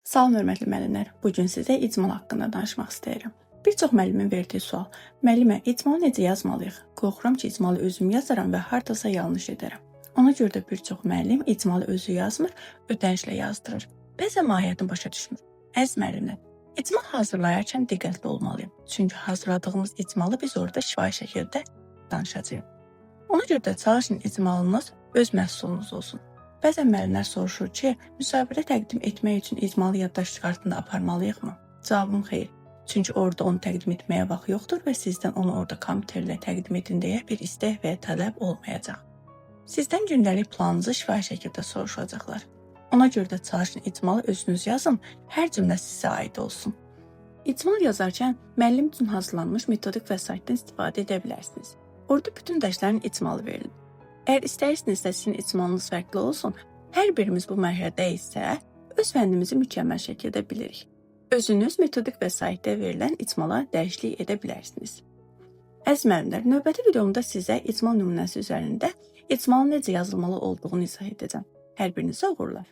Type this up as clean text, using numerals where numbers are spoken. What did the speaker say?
Salam hörmətli müəllimlər. Bu gün sizə icmal haqqında danışmaq istəyirəm. Bir çox müəllimin verdiyi sual: "Müəllimə, icmalı necə yazmalıyıq? Qorxuram ki, icmalı özüm yazaram və hardasa yanlış edərəm." Ona görə də bir çox müəllim icmalı özü yazmır, ödənişlə yazdırır. Bəzən mahiyyətini başa düşmür. Əziz müəllimlər, icmal hazırlayarkən diqqətli olmalıyıq. Çünki hazırladığımız icmalı biz orada şifahi şəkildə danışacağıq. Ona görə də çalışın icmalınız öz məhsulunuz olsun. Bəzən müəllimlər soruşur ki, müsahibədə təqdim etmək üçün icmalı yaddaş kartında aparmalıyıqmı? Cavabım xeyr. Çünki orada onu təqdim etməyə vaxt yoxdur və sizdən onu orada kompüterlə təqdim edin deyə bir istək və ya tələb olmayacaq. Sizdən gündəlik planınızı şifahi şəkildə soruşacaqlar. Ona görə də çalışın icmalı özünüz yazın, hər cümlə sizə aid olsun. İcmal yazarkən müəllim üçün hazırlanmış metodik vəsaitdən istifadə edə bilərsiniz. Orada bütün dərslərin icmalı verilir. Əgər istəyirsinizsə sizin icmalınız fərqli olsun, hər birimiz bu mərhələdə isə öz fənnimizi mükəmməl şəkildə bilirik. Özünüz metodik vəsaitdə verilən icmala dəyişiklik edə bilərsiniz. Əziz müəllimlər, növbəti videomda sizə icmal nümunəsi üzərində icmalın necə yazılmalı olduğunu izah edəcəm. Hər birinizə uğurlar.